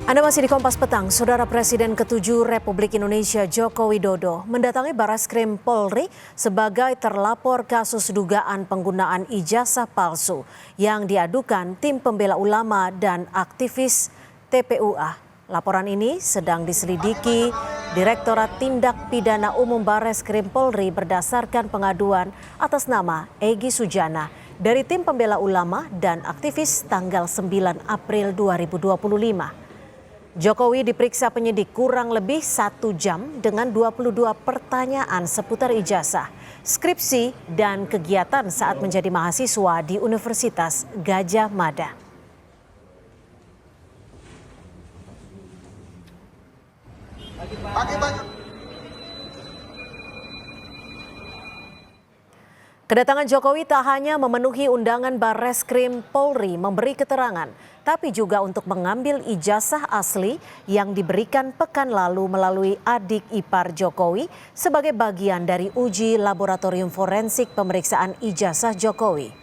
Anda masih di Kompas Petang. Saudara Presiden ke-7 Republik Indonesia Joko Widodo mendatangi Barreskrim Polri sebagai terlapor kasus dugaan penggunaan ijazah palsu yang diadukan tim pembela ulama dan aktivis TPUA. Laporan ini sedang diselidiki Direktorat Tindak Pidana Umum Barreskrim Polri berdasarkan pengaduan atas nama Egy Sujana dari tim pembela ulama dan aktivis tanggal 9 April 2025. Jokowi diperiksa penyidik kurang lebih 1 jam dengan 22 pertanyaan seputar ijazah, skripsi, dan kegiatan saat menjadi mahasiswa di Universitas Gadjah Mada. Kedatangan Jokowi tak hanya memenuhi undangan Barreskrim Polri memberi keterangan, tapi juga untuk mengambil ijazah asli yang diberikan pekan lalu melalui adik ipar Jokowi sebagai bagian dari uji laboratorium forensik pemeriksaan ijazah Jokowi.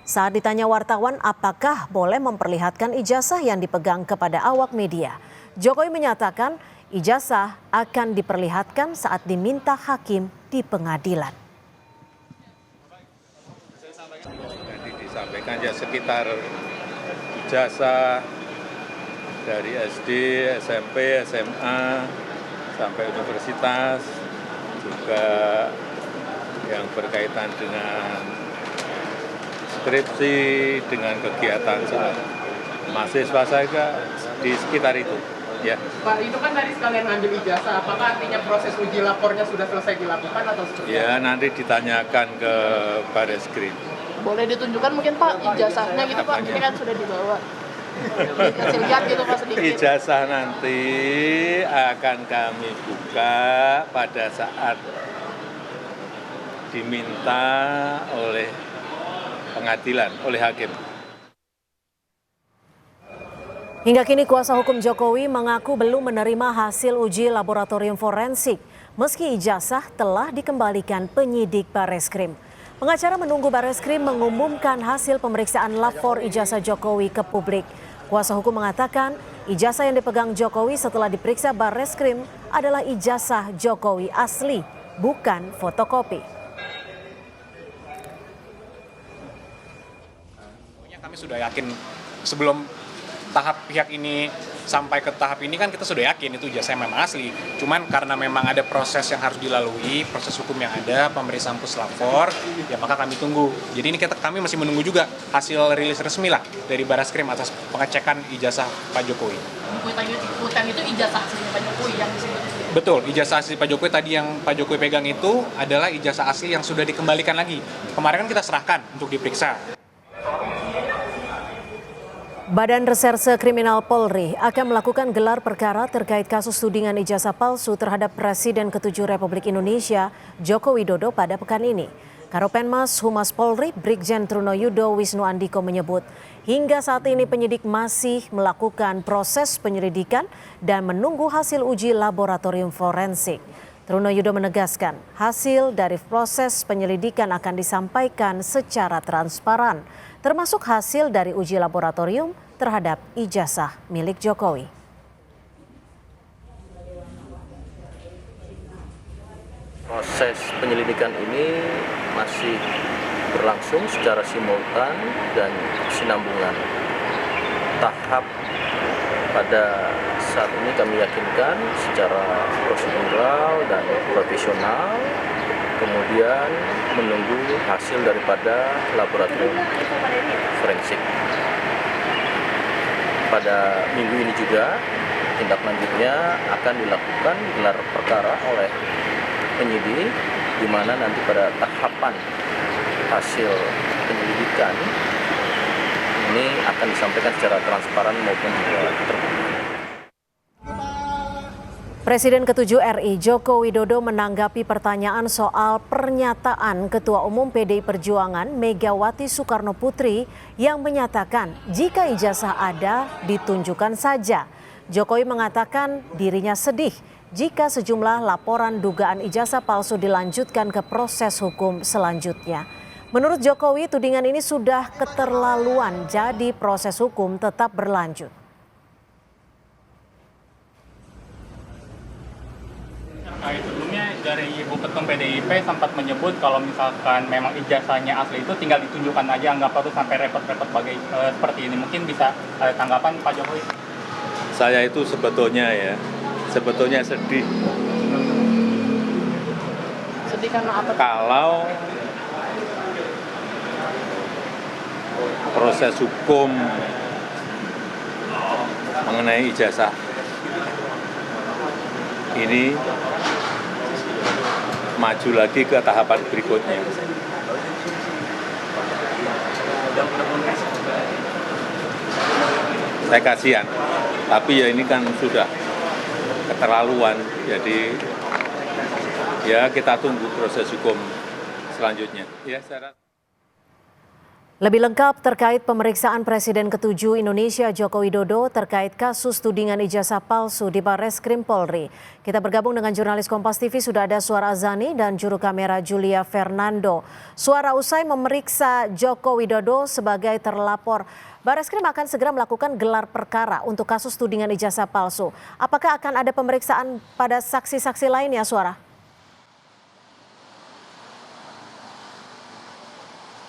Saat ditanya wartawan apakah boleh memperlihatkan ijazah yang dipegang kepada awak media, Jokowi menyatakan ijazah akan diperlihatkan saat diminta hakim di pengadilan. Disampaikan ya sekitar ijazah dari SD, SMP, SMA sampai universitas, juga yang berkaitan dengan skripsi, dengan kegiatan saat mahasiswa saya di sekitar itu. Ya. Pak, itu kan tadi sekalian ngambil ijazah, apakah artinya proses uji lapornya sudah selesai dilakukan atau seperti apa? Ya, nanti ditanyakan ke Barreskrim. Boleh ditunjukkan mungkin Pak ijazahnya gitu Pak, ini kan sudah dibawa. Kasih lihat gitu Pak sedikit. Ijazah nanti akan kami buka pada saat diminta oleh pengadilan, oleh hakim. Hingga kini kuasa hukum Jokowi mengaku belum menerima hasil uji laboratorium forensik, meski ijazah telah dikembalikan penyidik Barreskrim. Pengacara menunggu Barreskrim mengumumkan hasil pemeriksaan lapor ijazah Jokowi ke publik. Kuasa hukum mengatakan ijazah yang dipegang Jokowi setelah diperiksa Barreskrim adalah ijazah Jokowi asli, bukan fotokopi. Kami sudah yakin sebelum tahap pihak ini sampai ke tahap ini kan kita sudah yakin itu ijazah memang asli. Cuman karena memang ada proses yang harus dilalui, proses hukum yang ada, pemeriksaan puslapor, ya maka kami tunggu. Jadi ini kami masih menunggu juga hasil rilis resmi lah dari Barreskrim atas pengecekan ijazah Pak Jokowi. Bukan itu ijazah asli Pak Jokowi yang disebut. Betul, ijazah asli Pak Jokowi tadi yang Pak Jokowi pegang itu adalah ijazah asli yang sudah dikembalikan lagi. Kemarin kan kita serahkan untuk diperiksa. Badan Reserse Kriminal Polri akan melakukan gelar perkara terkait kasus tudingan ijazah palsu terhadap Presiden ke-7 Republik Indonesia Joko Widodo pada pekan ini. Karopenmas Humas Polri Brigjen Truno Yudo Wisnu Andiko menyebut hingga saat ini penyidik masih melakukan proses penyelidikan dan menunggu hasil uji laboratorium forensik. Truno Yudo menegaskan hasil dari proses penyelidikan akan disampaikan secara transparan, termasuk hasil dari uji laboratorium terhadap ijazah milik Jokowi. Proses penyelidikan ini masih berlangsung secara simultan dan kesinambungan. Tahap pada saat ini kami yakinkan secara prosedural dan profesional, kemudian menunggu hasil daripada laboratorium forensik. Pada minggu ini juga tindak lanjutnya akan dilakukan gelar perkara oleh penyidik, di mana nanti pada tahapan hasil penyelidikan ini akan disampaikan secara transparan maupun juga terbuka. Presiden ke-7 RI Joko Widodo menanggapi pertanyaan soal pernyataan Ketua Umum PDI Perjuangan Megawati Soekarno Putri yang menyatakan jika ijazah ada ditunjukkan saja. Jokowi mengatakan dirinya sedih jika sejumlah laporan dugaan ijazah palsu dilanjutkan ke proses hukum selanjutnya. Menurut Jokowi, tudingan ini sudah keterlaluan, jadi proses hukum tetap berlanjut. dari Ibu Ketum PDIP sempat menyebut kalau misalkan memang ijazahnya asli itu tinggal ditunjukkan aja, nggak perlu sampai repot-repot seperti ini. Mungkin bisa tanggapan Pak Jokowi? Saya itu sebetulnya sedih Sedih karena apa? kalau proses hukum mengenai ijazah ini maju lagi ke tahapan berikutnya. Saya kasihan, tapi ya ini kan sudah keterlaluan, jadi ya kita tunggu proses hukum selanjutnya. Ya, saya Lebih lengkap terkait pemeriksaan Presiden ke-7 Indonesia Joko Widodo terkait kasus tudingan ijazah palsu di Barreskrim Polri. Kita bergabung dengan jurnalis Kompas TV, sudah ada Suara Azani dan juru kamera Julia Fernando. Suara, usai memeriksa Joko Widodo sebagai terlapor, Barreskrim akan segera melakukan gelar perkara untuk kasus tudingan ijazah palsu. Apakah akan ada pemeriksaan pada saksi-saksi lainnya, Suara?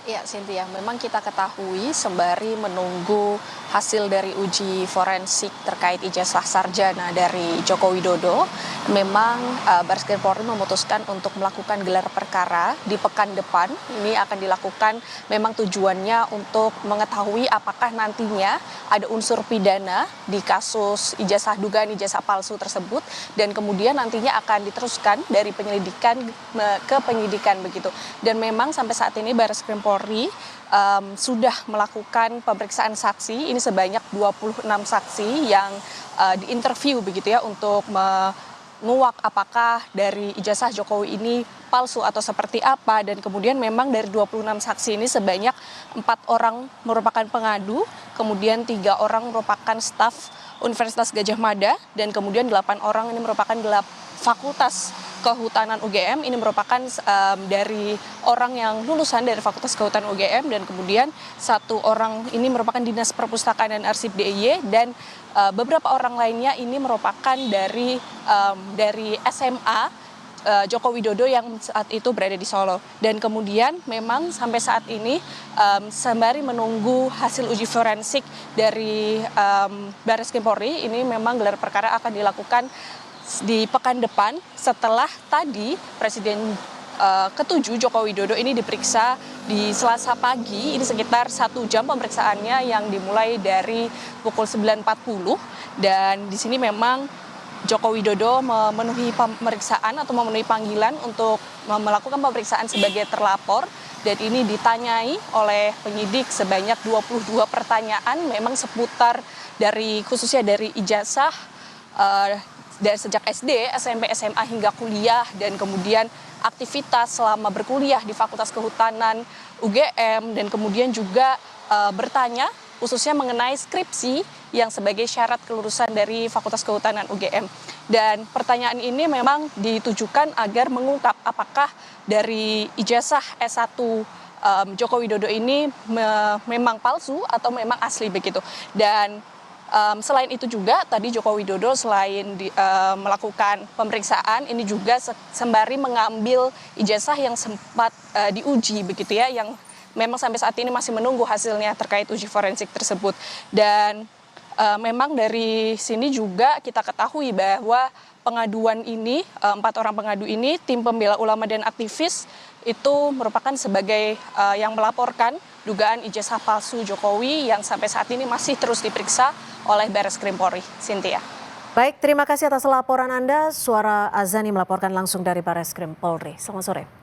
Ya, Cynthia, memang kita ketahui sembari menunggu hasil dari uji forensik terkait ijazah sarjana dari Joko Widodo, memang Barreskrim Polri memutuskan untuk melakukan gelar perkara di pekan depan. Ini akan dilakukan memang tujuannya untuk mengetahui apakah nantinya ada unsur pidana di kasus dugaan ijazah palsu tersebut, dan kemudian nantinya akan diteruskan dari penyelidikan ke penyidikan begitu. Dan memang sampai saat ini Barreskrim Polri sudah melakukan pemeriksaan saksi, ini sebanyak 26 saksi yang diinterview begitu ya, untuk menguak apakah dari ijazah Jokowi ini palsu atau seperti apa. Dan kemudian memang dari 26 saksi ini sebanyak 4 orang merupakan pengadu, kemudian 3 orang merupakan staf Universitas Gadjah Mada, dan kemudian 8 orang ini merupakan Fakultas Kehutanan UGM. Ini merupakan dari orang yang lulusan dari Fakultas Kehutanan UGM, dan kemudian 1 orang ini merupakan Dinas Perpustakaan dan Arsip DIY, dan beberapa orang lainnya ini merupakan dari SMA Joko Widodo yang saat itu berada di Solo. Dan kemudian memang sampai saat ini sembari menunggu hasil uji forensik dari Barreskrim Polri, ini memang gelar perkara akan dilakukan di pekan depan setelah tadi Presiden ke-7 Joko Widodo ini diperiksa di Selasa pagi. Ini sekitar 1 jam pemeriksaannya yang dimulai dari pukul 9.40, dan di sini memang Joko Widodo memenuhi pemeriksaan atau memenuhi panggilan untuk melakukan pemeriksaan sebagai terlapor, dan ini ditanyai oleh penyidik sebanyak 22 pertanyaan memang seputar dari khususnya dari ijazah dari sejak SD, SMP, SMA hingga kuliah, dan kemudian aktivitas selama berkuliah di Fakultas Kehutanan UGM, dan kemudian juga bertanya khususnya mengenai skripsi yang sebagai syarat kelulusan dari Fakultas Kehutanan UGM. Dan pertanyaan ini memang ditujukan agar mengungkap apakah dari ijazah S1 Joko Widodo ini memang palsu atau memang asli begitu. Dan selain itu juga tadi Joko Widodo selain melakukan pemeriksaan, ini juga sembari mengambil ijazah yang sempat diuji begitu ya, yang memang sampai saat ini masih menunggu hasilnya terkait uji forensik tersebut. Dan memang dari sini juga kita ketahui bahwa pengaduan ini, 4 orang pengadu ini, tim pembela ulama dan aktivis itu merupakan sebagai yang melaporkan dugaan ijazah palsu Jokowi yang sampai saat ini masih terus diperiksa oleh Barreskrim Polri. Cynthia. Baik, terima kasih atas laporan Anda. Suara Azani melaporkan langsung dari Barreskrim Polri. Selamat sore.